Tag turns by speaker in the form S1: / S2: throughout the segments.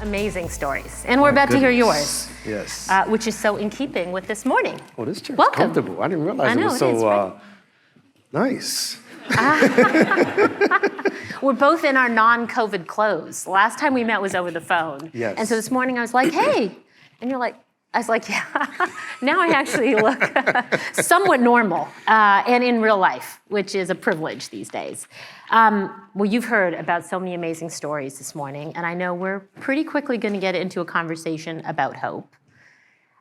S1: Amazing stories. And we're about to hear yours.
S2: Yes.
S1: Which is so in keeping with this morning.
S2: Oh, this chair is
S1: Welcome.
S2: comfortable. I didn't realize it was so nice.
S1: We're both in our non-COVID clothes. Last time we met was over the phone.
S2: Yes.
S1: And so this morning I was like, hey. And you're like, I was like, yeah. Now I actually look somewhat normal and in real life, which is a privilege these days. Well, you've heard about so many amazing stories this morning, and I know we're pretty quickly going to get into a conversation about hope.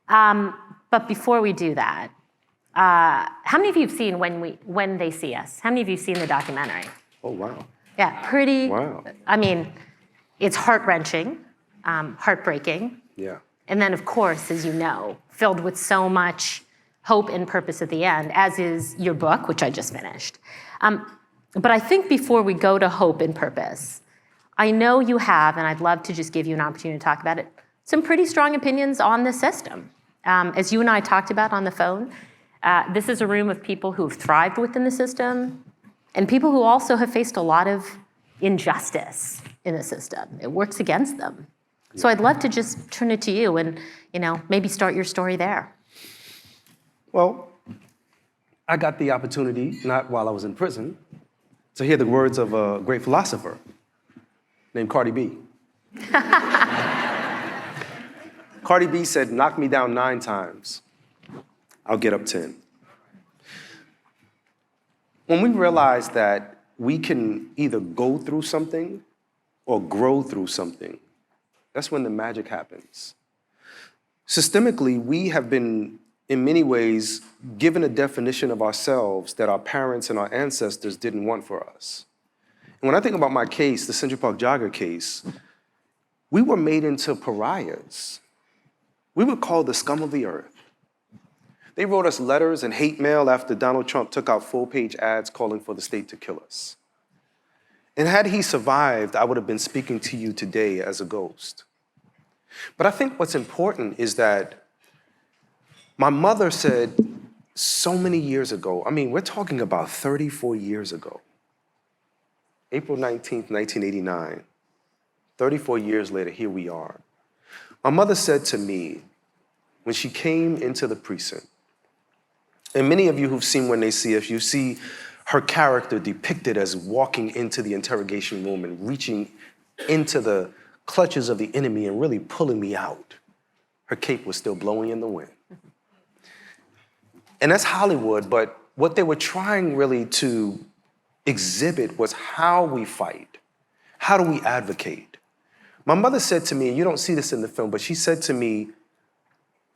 S1: But before we do that, how many of you have seen When They See Us? How many of you have seen the documentary?
S2: Oh, wow.
S1: Yeah, pretty.
S2: Wow.
S1: I mean, it's heart-wrenching, heartbreaking.
S2: Yeah.
S1: And then, of course, as you know, filled with so much hope and purpose at the end, as is your book, which I just finished. But I think before we go to hope and purpose, I know you have, and I'd love to just give you an opportunity to talk about it, some pretty strong opinions on the system. As you and I talked about on the phone, this is a room of people who have thrived within the system and people who also have faced a lot of injustice in the system. It works against them. So I'd love to just turn it to you and, maybe start your story there.
S2: Well, I got the opportunity, not while I was in prison, to hear the words of a great philosopher named Cardi B. Cardi B said, knock me down 9 times, I'll get up 10. When we realize that we can either go through something or grow through something, that's when the magic happens. Systemically, we have been, in many ways, given a definition of ourselves that our parents and our ancestors didn't want for us. And when I think about my case, the Central Park Jogger case, we were made into pariahs. We were called the scum of the earth. They wrote us letters and hate mail after Donald Trump took out full-page ads calling for the state to kill us. And had he survived, I would have been speaking to you today as a ghost. But I think what's important is that my mother said so many years ago, we're talking about 34 years ago, April 19th, 1989, 34 years later, here we are. My mother said to me, when she came into the precinct, and many of you who've seen When They See Us, you see her character depicted as walking into the interrogation room and reaching into the clutches of the enemy and really pulling me out. Her cape was still blowing in the wind. And that's Hollywood, but what they were trying really to exhibit was how we fight. How do we advocate? My mother said to me, and you don't see this in the film, but she said to me,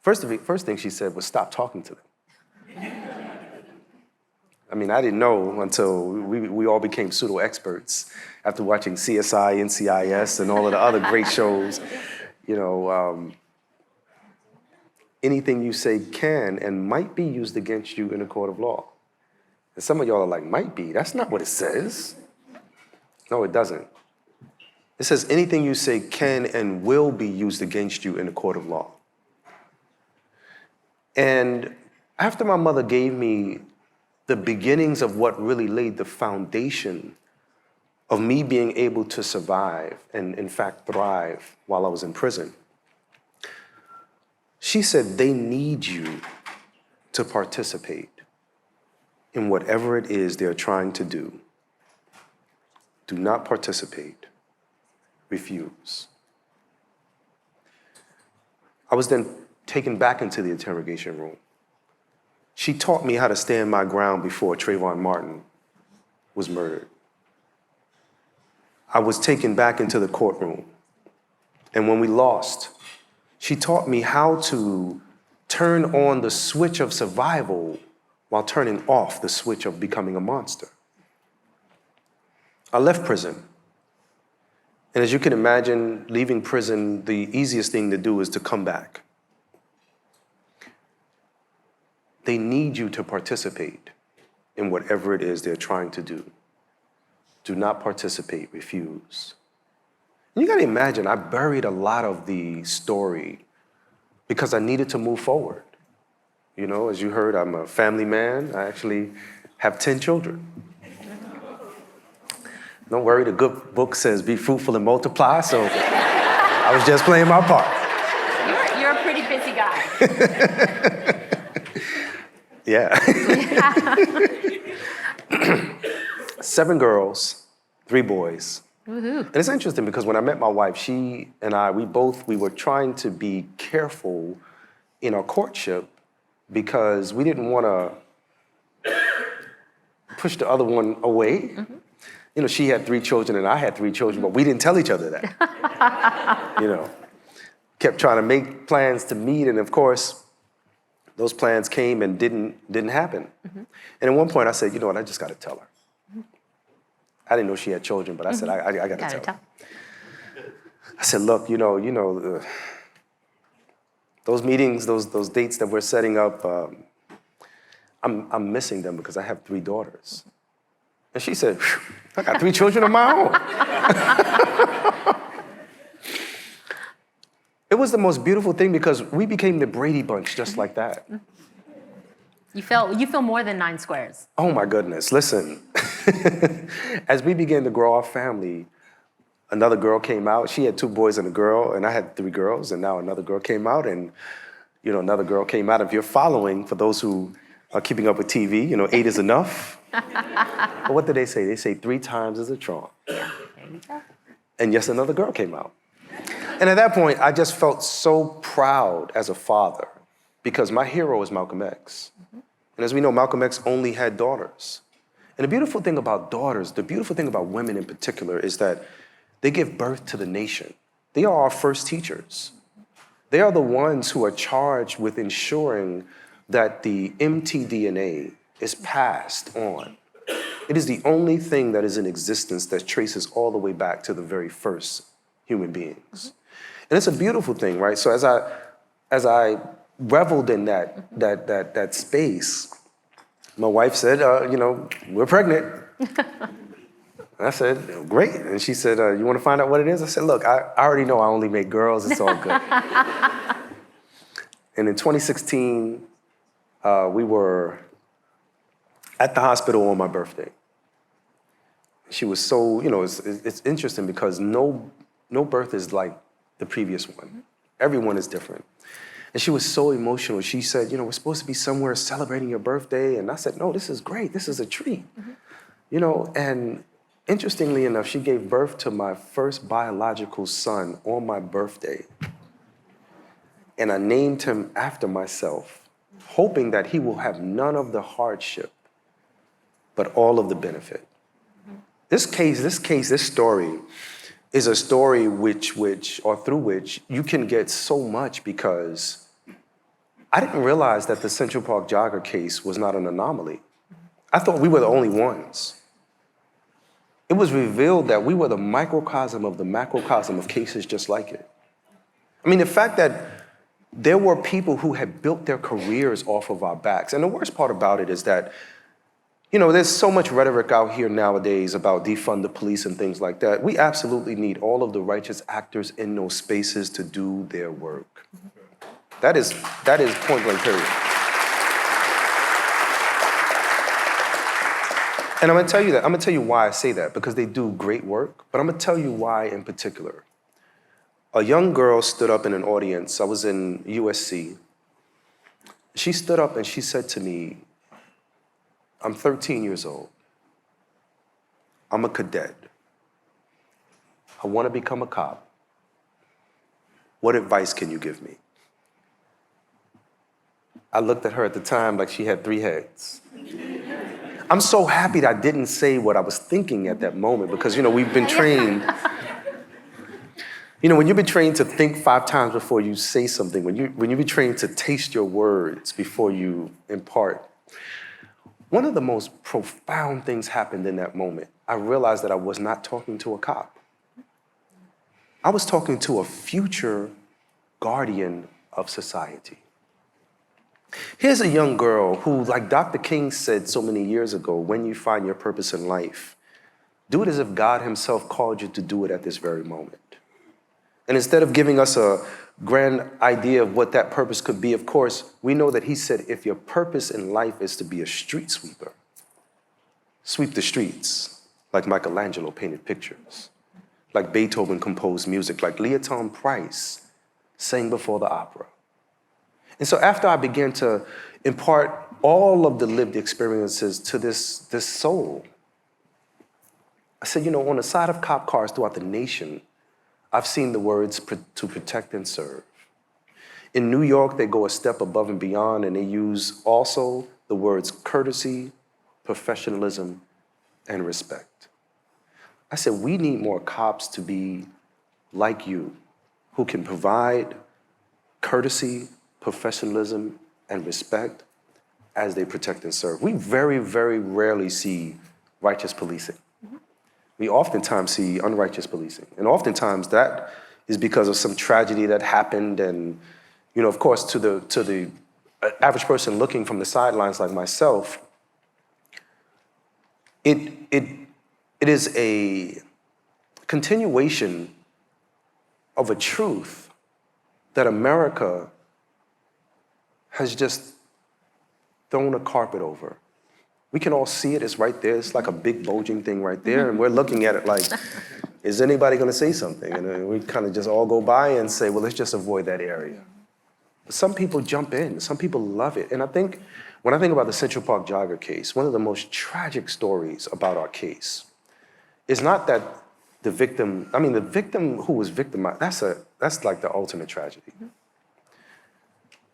S2: first thing she said was stop talking to them. I didn't know until we all became pseudo-experts after watching CSI, NCIS, and all of the other great shows. Anything you say can and might be used against you in a court of law. And some of y'all are like, might be? That's not what it says. No, it doesn't. It says anything you say can and will be used against you in a court of law. And after my mother gave me the beginnings of what really laid the foundation of me being able to survive and, in fact, thrive while I was in prison, she said, they need you to participate in whatever it is they're trying to do. Do not participate. Refuse. I was then taken back into the interrogation room. She taught me how to stand my ground before Trayvon Martin was murdered. I was taken back into the courtroom. And when we lost, she taught me how to turn on the switch of survival while turning off the switch of becoming a monster. I left prison. And as you can imagine, leaving prison, the easiest thing to do is to come back. They need you to participate in whatever it is they're trying to do. Do not participate, refuse. And you gotta imagine, I buried a lot of the story because I needed to move forward. As you heard, I'm a family man. I actually have 10 children. Don't worry, the good book says be fruitful and multiply, so I was just playing my part.
S1: You're a pretty busy guy.
S2: Yeah. 7 girls, 3 boys.
S1: Woohoo.
S2: And it's interesting because when I met my wife, she and I, we were trying to be careful in our courtship because we didn't want to push the other one away.
S1: Mm-hmm.
S2: You know, she had 3 children and I had 3 children, but we didn't tell each other that. You know, kept trying to make plans to meet, and of course, those plans came and didn't happen. Mm-hmm. And at one point I said, you know what, I just got to tell her. Mm-hmm. I didn't know she had children, but I said, I got to tell her. I said, look, those meetings, those dates that we're setting up, I'm missing them because I have 3 daughters. And she said, I got 3 children of my own. It was the most beautiful thing because we became the Brady Bunch just like that.
S1: You feel more than 9 squares.
S2: Oh my goodness, listen. As we began to grow our family, another girl came out. She had 2 boys and a girl, and I had 3 girls, and now another girl came out, and another girl came out. If you're following, for those who are keeping up with TV, 8 is enough. But what do they say? They say 3 times is a charm.
S1: Yeah, there you go.
S2: And yes, another girl came out. And at that point, I just felt so proud as a father because my hero is Malcolm X. Mm-hmm. And as we know, Malcolm X only had daughters. And the beautiful thing about daughters, the beautiful thing about women in particular is that they give birth to the nation. They are our first teachers. They are the ones who are charged with ensuring that the mtDNA is passed on. It is the only thing that is in existence that traces all the way back to the very first human beings. And it's a beautiful thing, right? So as I reveled in that space, my wife said, we're pregnant. And I said, great. And she said, you want to find out what it is? I said, look, I already know I only make girls. It's all good. And in 2016, we were at the hospital on my birthday. She was so, it's interesting because no birth is like the previous one. Everyone is different. And she was so emotional. She said, we're supposed to be somewhere celebrating your birthday. And I said, no, this is great. This is a treat. Mm-hmm. And interestingly enough, she gave birth to my first biological son on my birthday. And I named him after myself, hoping that he will have none of the hardship, but all of the benefit. This story is a story through which you can get so much because I didn't realize that the Central Park jogger case was not an anomaly. I thought we were the only ones. It was revealed that we were the microcosm of the macrocosm of cases just like it. I mean, the fact that there were people who had built their careers off of our backs. And the worst part about it is that there's so much rhetoric out here nowadays about defund the police and things like that. We absolutely need all of the righteous actors in those spaces to do their work. That is point blank, period. And I'm gonna tell you that. I'm gonna tell you why I say that, because they do great work, but I'm gonna tell you why in particular. A young girl stood up in an audience. I was in USC. She stood up and she said to me, I'm 13 years old. I'm a cadet. I want to become a cop. What advice can you give me? I looked at her at the time like she had 3 heads. I'm so happy that I didn't say what I was thinking at that moment because, we've been trained. When you've been trained to think 5 times before you say something, when you've been trained to taste your words before you impart, one of the most profound things happened in that moment. I realized that I was not talking to a cop. I was talking to a future guardian of society. Here's a young girl who, like Dr. King said so many years ago, when you find your purpose in life, do it as if God himself called you to do it at this very moment. And instead of giving us a grand idea of what that purpose could be, of course, we know that he said, if your purpose in life is to be a street sweeper, sweep the streets like Michelangelo painted pictures. like Beethoven composed music, like Leoton Price sang before the opera. And so after I began to impart all of the lived experiences to this soul, I said, on the side of cop cars throughout the nation, I've seen the words to protect and serve. In New York, they go a step above and beyond, and they use also the words courtesy, professionalism, and respect. I said, we need more cops to be like you, who can provide courtesy, professionalism, and respect as they protect and serve. We very, very rarely see righteous policing. We oftentimes see unrighteous policing. And oftentimes that is because of some tragedy that happened. And, of course, to the average person looking from the sidelines like myself, it is a continuation of a truth that America has just thrown a carpet over. We can all see it, it's right there. It's like a big bulging thing right there. And we're looking at it like, is anybody gonna say something? And then we kind of just all go by and say, well, let's just avoid that area. But some people jump in, some people love it. And I think, when I think about the Central Park jogger case, one of the most tragic stories about our case is not that the victim who was victimized, that's like the ultimate tragedy.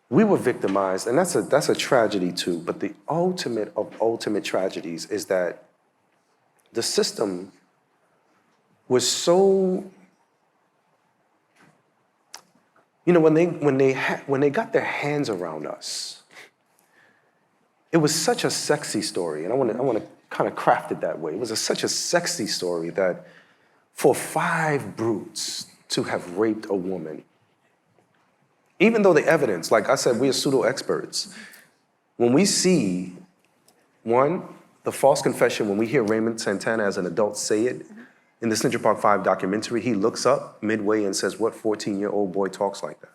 S2: We were victimized, and that's a tragedy too, but the ultimate of ultimate tragedies is that the system was so, when they got their hands around us, it was such a sexy story, and I want to kind of craft it that way. It was such a sexy story that for 5 brutes to have raped a woman, even though the evidence, like I said, we are pseudo-experts. When we see, one, the false confession, when we hear Raymond Santana as an adult say it, in the Central Park 5 documentary, he looks up midway and says, what 14-year-old boy talks like that?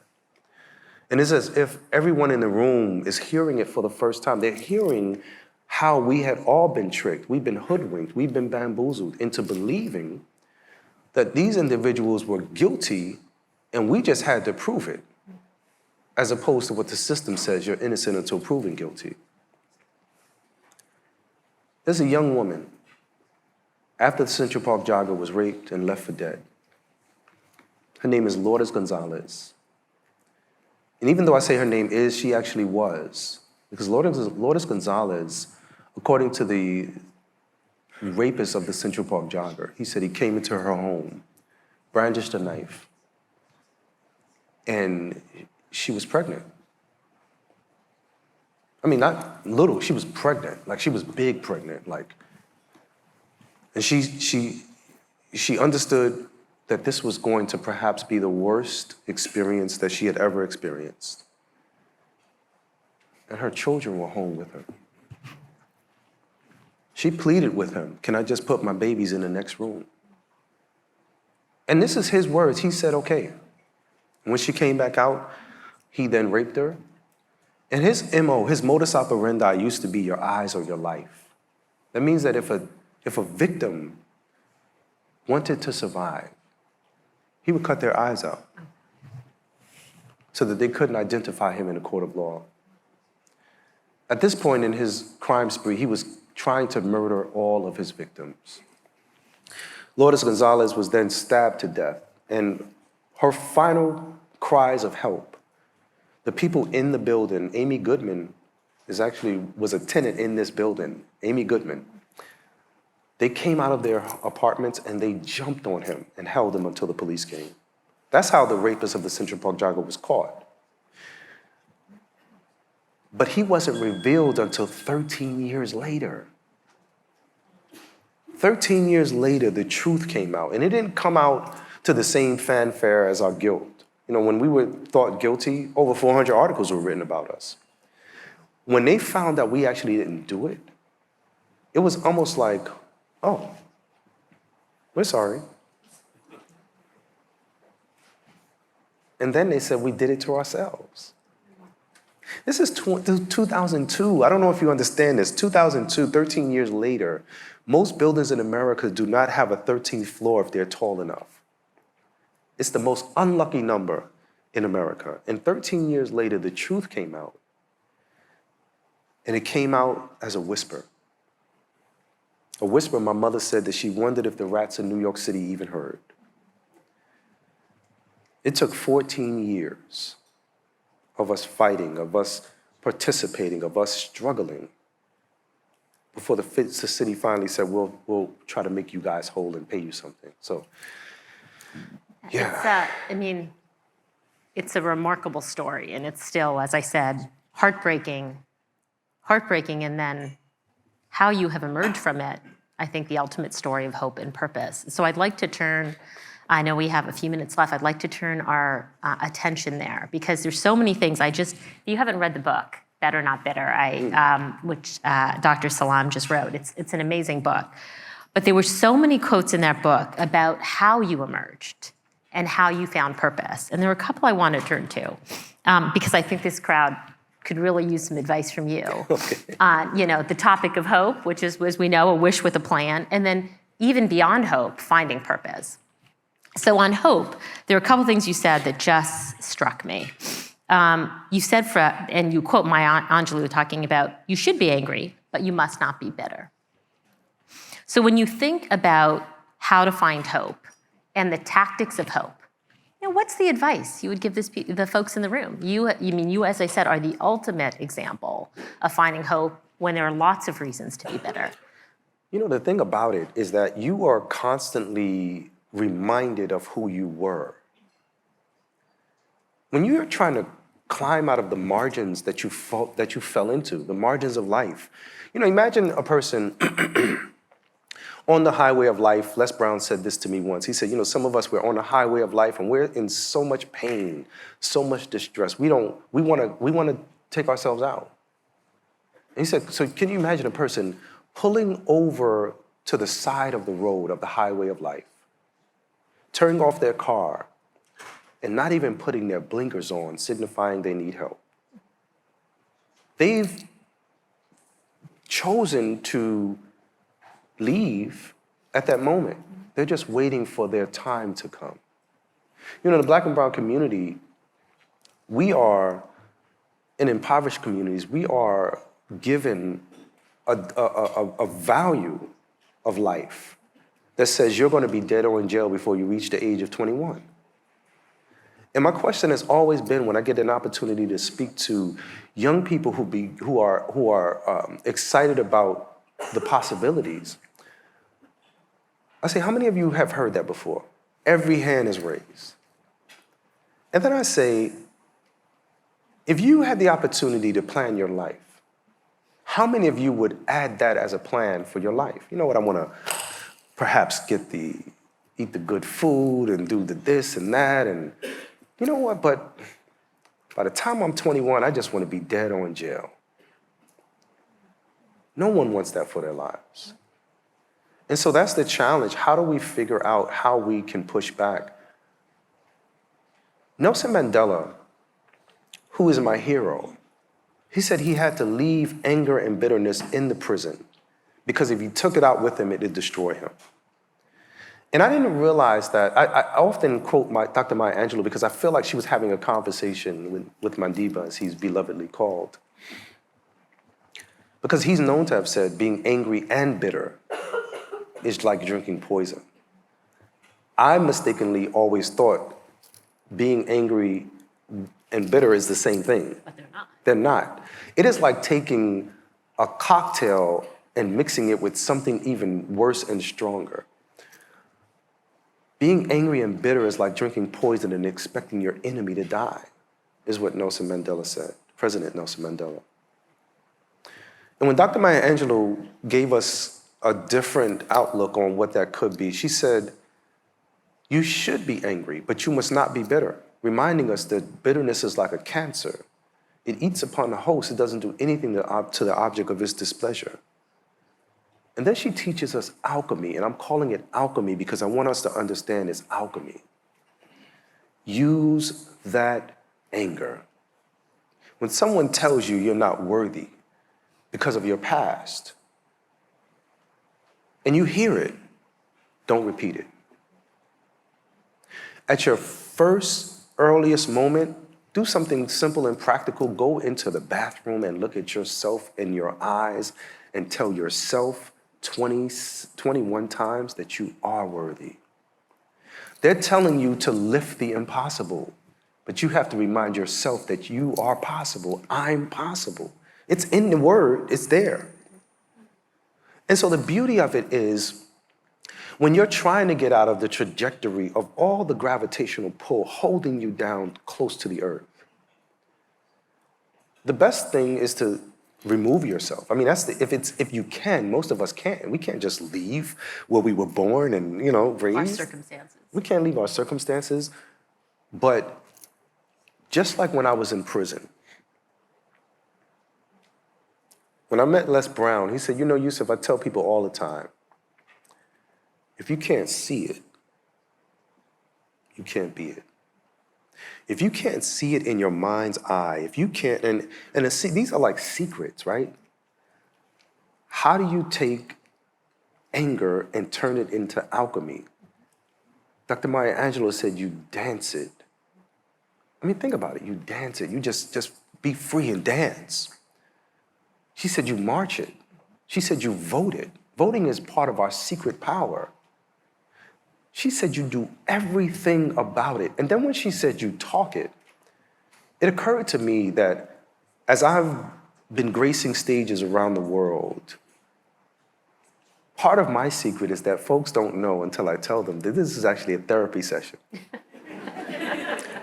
S2: And it's as if everyone in the room is hearing it for the first time. They're hearing how we had all been tricked. We've been hoodwinked. We've been bamboozled into believing that these individuals were guilty and we just had to prove it, as opposed to what the system says, you're innocent until proven guilty. There's a young woman, after the Central Park jogger was raped and left for dead. Her name is Lourdes Gonzalez. And even though I say her name is, she actually was. Because Lourdes Gonzalez, according to the rapist of the Central Park jogger, he said he came into her home, brandished a knife, and she was pregnant. I mean, not little, she was pregnant. Like, she was big pregnant, like. And she understood that this was going to perhaps be the worst experience that she had ever experienced. And her children were home with her. She pleaded with him, can I just put my babies in the next room? And this is his words, he said, okay. When she came back out, he then raped her. And his MO, his modus operandi used to be your eyes or your life. That means that if a victim wanted to survive, he would cut their eyes out so that they couldn't identify him in a court of law. At this point in his crime spree, he was trying to murder all of his victims. Lourdes Gonzalez was then stabbed to death, and her final cries of help, the people in the building, Amy Goodman was a tenant in this building, Amy Goodman. They came out of their apartments and they jumped on him and held him until the police came. That's how the rapist of the Central Park jogger was caught. But he wasn't revealed until 13 years later. 13 years later, the truth came out, and it didn't come out to the same fanfare as our guilt. When we were thought guilty, over 400 articles were written about us. When they found out we actually didn't do it, it was almost like, oh, we're sorry. And then they said we did it to ourselves. This is 2002. I don't know if you understand this. 2002, 13 years later, most buildings in America do not have a 13th floor if they're tall enough. It's the most unlucky number in America. And 13 years later, the truth came out. And it came out as a whisper. A whisper, my mother said that she wondered if the rats in New York City even heard. It took 14 years of us fighting, of us participating, of us struggling, before the city finally said, we'll try to make you guys whole and pay you something. So, yeah.
S1: It's a remarkable story, and it's still, as I said, heartbreaking, and then how you have emerged from it, I think the ultimate story of hope and purpose. So I'd like to turn, I know we have a few minutes left, I'd like to turn our attention there, because there's so many things. You haven't read the book, Better Not Bitter, which Dr. Salam just wrote. It's an amazing book. But there were so many quotes in that book about how you emerged and how you found purpose. And there were a couple I want to turn to, because I think this crowd could really use some advice from you.
S2: Okay.
S1: The topic of hope, which is, as we know, a wish with a plan, and then even beyond hope, finding purpose. So on hope, there are a couple things you said that just struck me. You said, and you quote Maya Angelou talking about, you should be angry, but you must not be bitter. So when you think about how to find hope and the tactics of hope, what's the advice you would give the folks in the room? You, as I said, are the ultimate example of finding hope when there are lots of reasons to be bitter.
S2: The thing about it is that you are constantly reminded of who you were. When you're trying to climb out of the margins that you fell into, the margins of life. Imagine a person on the highway of life. Les Brown said this to me once. He said, some of us, we're on the highway of life and we're in so much pain, so much distress. We want to take ourselves out. And he said, so can you imagine a person pulling over to the side of the road of the highway of life, turning off their car, and not even putting their blinkers on, signifying they need help? They've chosen to leave at that moment. They're just waiting for their time to come. The Black and brown community, we are, in impoverished communities, we are given a value of life that says you're going to be dead or in jail before you reach the age of 21. And my question has always been, when I get an opportunity to speak to young people who are excited about the possibilities, I say, how many of you have heard that before? Every hand is raised. And then I say, if you had the opportunity to plan your life, how many of you would add that as a plan for your life? I want to perhaps eat the good food and do the this and that, and you know what, but by the time I'm 21, I just want to be dead or in jail. No one wants that for their lives. And so that's the challenge. How do we figure out how we can push back? Nelson Mandela, who is my hero, he said he had to leave anger and bitterness in the prison because if he took it out with him, it would destroy him. And I didn't realize that. I often quote Dr. Maya Angelou because I feel like she was having a conversation with Mandiba, as he's belovedly called. Because he's known to have said being angry and bitter is like drinking poison. I mistakenly always thought being angry and bitter is the same thing.
S1: But they're not.
S2: They're not. It is like taking a cocktail and mixing it with something even worse and stronger. Being angry and bitter is like drinking poison and expecting your enemy to die, is what Nelson Mandela said, President Nelson Mandela. And when Dr. Maya Angelou gave us a different outlook on what that could be, she said, you should be angry, but you must not be bitter, reminding us that bitterness is like a cancer. It eats upon the host. It doesn't do anything to the object of its displeasure. And then she teaches us alchemy, and I'm calling it alchemy because I want us to understand it's alchemy. Use that anger. When someone tells you you're not worthy because of your past, and you hear it, don't repeat it. At your first, earliest moment, do something simple and practical. Go into the bathroom and look at yourself in your eyes and tell yourself 21 times that you are worthy. They're telling you to lift the impossible, but you have to remind yourself that you are possible. I'm possible. It's in the word, it's there. And so the beauty of it is, when you're trying to get out of the trajectory of all the gravitational pull holding you down close to the earth, the best thing is to remove yourself. I mean, if you can, most of us can't. We can't just leave where we were born and, raised.
S1: Our circumstances.
S2: We can't leave our circumstances. But just like when I was in prison, when I met Les Brown, he said, Yusuf, I tell people all the time, if you can't see it, you can't be it. If you can't see it in your mind's eye, if you can't, these are like secrets, right? How do you take anger and turn it into alchemy? Dr. Maya Angelou said, you dance it. I mean, think about it. You dance it. You just be free and dance. She said, you march it. She said, you vote it. Voting is part of our secret power. She said, you do everything about it. And then when she said, you talk it, it occurred to me that as I've been gracing stages around the world, part of my secret is that folks don't know until I tell them that this is actually a therapy session.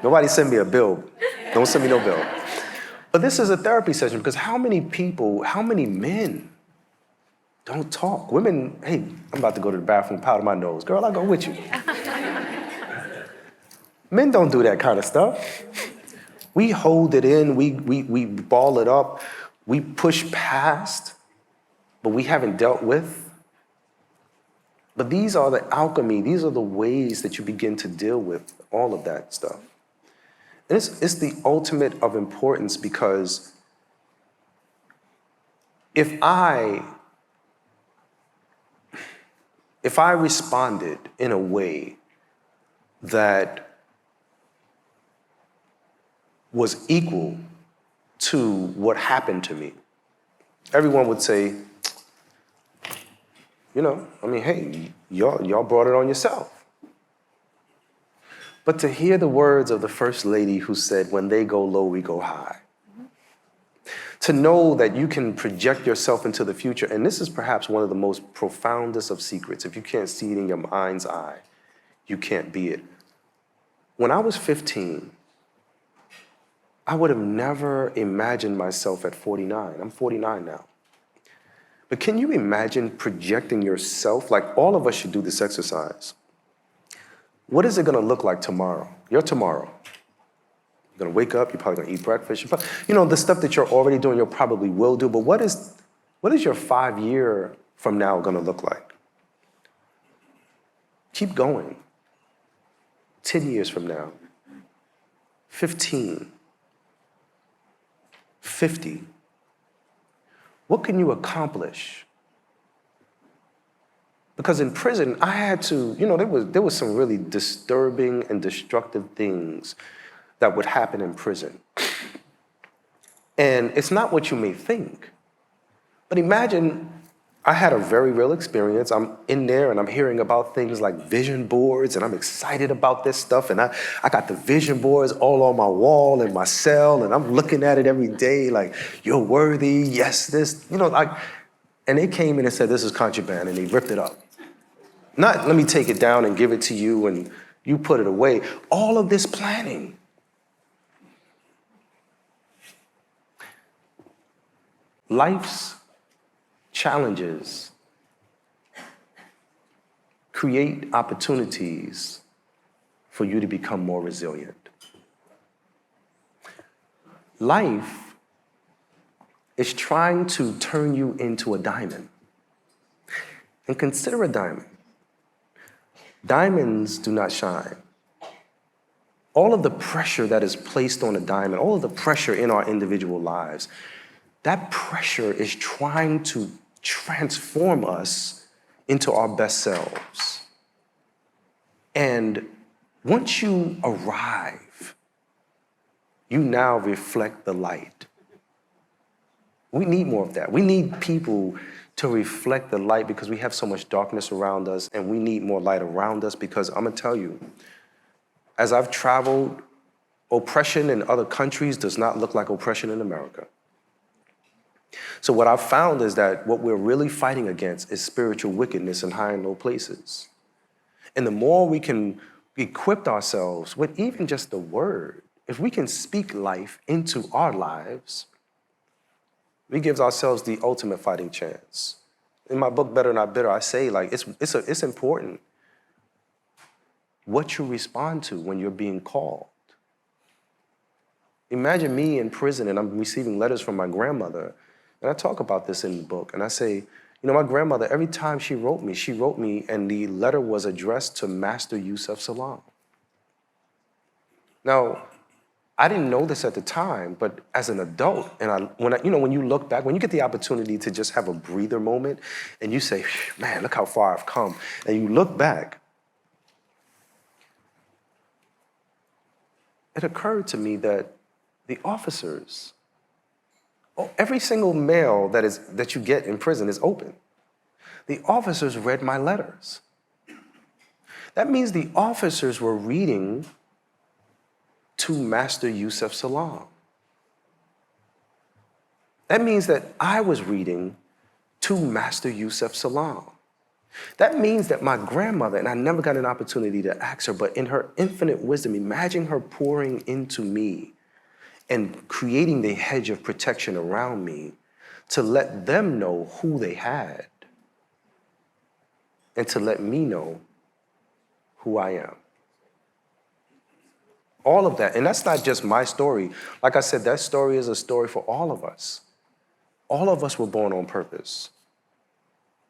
S2: Nobody send me a bill. Don't send me no bill. But this is a therapy session because how many men don't talk? Women, hey, I'm about to go to the bathroom, powder my nose. Girl, I'll go with you. Men don't do that kind of stuff. We hold it in, we ball it up, we push past, but we haven't dealt with. But these are the alchemy, these are the ways that you begin to deal with all of that stuff. And it's the ultimate of importance because if I responded in a way that was equal to what happened to me, everyone would say, hey, y'all brought it on yourself. But to hear the words of the First Lady who said, when they go low, we go high. To know that you can project yourself into the future, and this is perhaps one of the most profoundest of secrets. If you can't see it in your mind's eye, you can't be it. When I was 15, I would have never imagined myself at 49. I'm 49 now. But can you imagine projecting yourself? Like, all of us should do this exercise. What is it going to look like tomorrow? Your tomorrow. You're going to wake up, you're probably going to eat breakfast. The stuff that you're already doing, you probably will do. But what is your 5 year from now going to look like? Keep going. 10 years from now. 15. 50. What can you accomplish? Because in prison, I had to, there was some really disturbing and destructive things that would happen in prison. And it's not what you may think. But imagine I had a very real experience. I'm in there and I'm hearing about things like vision boards, and I'm excited about this stuff. And I got the vision boards all on my wall in my cell, and I'm looking at it every day like, you're worthy, yes, this, and they came in and said, this is contraband, and they ripped it up. Not, let me take it down and give it to you and you put it away. All of this planning. Life's challenges create opportunities for you to become more resilient. Life is trying to turn you into a diamond. And consider a diamond. Diamonds do not shine. all of the pressure that is placed on a diamond, all of the pressure in our individual lives, that pressure is trying to transform us into our best selves. And once you arrive, you now reflect the light. We need more of that. We need people to reflect the light because we have so much darkness around us, and we need more light around us because I'm gonna tell you, as I've traveled, oppression in other countries does not look like oppression in America. So what I've found is that what we're really fighting against is spiritual wickedness in high and low places. And the more we can equip ourselves with even just the word, if we can speak life into our lives, we give ourselves the ultimate fighting chance. In my book, Better Not Bitter, I say like it's important what you respond to when you're being called. Imagine me in prison and I'm receiving letters from my grandmother, and I talk about this in the book, and I say, you know, my grandmother, every time she wrote me, and the letter was addressed to Master Yusef Salaam. Now, I didn't know this at the time, but as an adult, and when you look back, when you get the opportunity to just have a breather moment, and you say, man, look how far I've come, and you look back, it occurred to me that the officers, every single mail that you get in prison is open. The officers read my letters. That means the officers were reading to Master Yusef Salaam. That means that I was reading to Master Yusef Salaam. That means that my grandmother, and I never got an opportunity to ask her, but in her infinite wisdom, imagine her pouring into me and creating the hedge of protection around me to let them know who they had and to let me know who I am. All of that, and that's not just my story. Like I said, that story is a story for all of us. All of us were born on purpose.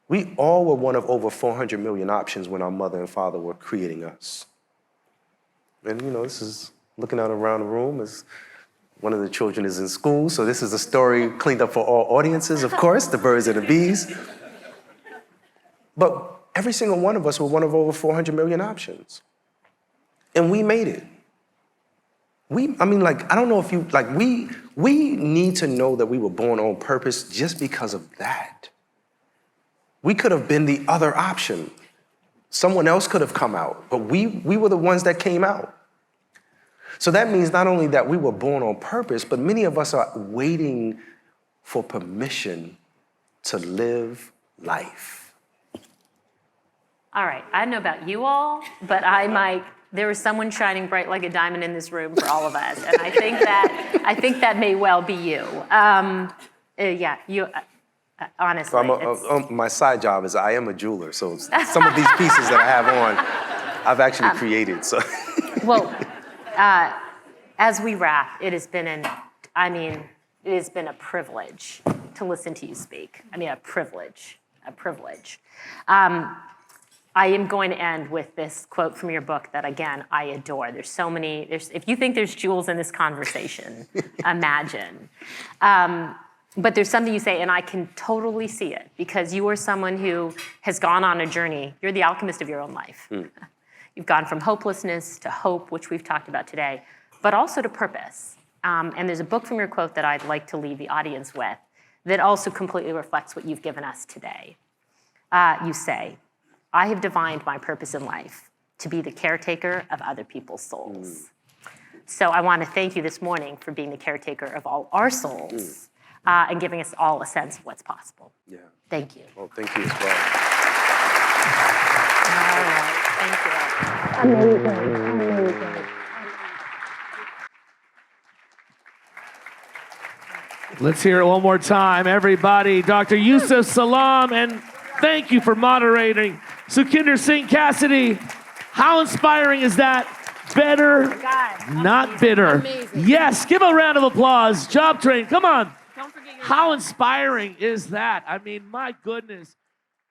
S2: We all were one of over 400 million options when our mother and father were creating us. And you know, this is looking out around the room as one of the children is in school, so this is a story cleaned up for all audiences, of course, the birds and the bees. But every single one of us were one of over 400 million options. And we made it. I don't know if you, we need to know that we were born on purpose just because of that. We could have been the other option. Someone else could have come out, but we were the ones that came out. So that means not only that we were born on purpose, but many of us are waiting for permission to live life.
S1: All right, I don't know about you all, but there is someone shining bright like a diamond in this room for all of us, and I think that may well be you. Honestly.
S2: So my side job is I am a jeweler, so some of these pieces that I have on, I've actually created. So.
S1: Well, as we wrap, it has been a privilege to listen to you speak. I mean, a privilege. I am going to end with this quote from your book that, again, I adore. If you think there's jewels in this conversation, imagine. But there's something you say, and I can totally see it, because you are someone who has gone on a journey. You're the alchemist of your own life. Mm. You've gone from hopelessness to hope, which we've talked about today, but also to purpose. And there's a book from your quote that I'd like to leave the audience with that also completely reflects what you've given us today. You say, I have divined my purpose in life to be the caretaker of other people's souls. So I want to thank you this morning for being the caretaker of all our souls and giving us all a sense of what's possible.
S2: Yeah.
S1: Thank you.
S2: Well, thank you as well.
S1: All right, thank you.
S3: Amazing.
S4: Let's hear it one more time, everybody. Dr. Yusef Salaam, and thank you for moderating. Sukinder Singh Cassidy, how inspiring is that? Better, not bitter.
S3: Amazing.
S4: Yes, give a round of applause. JobTrain, come on. How inspiring is that? I mean, my goodness.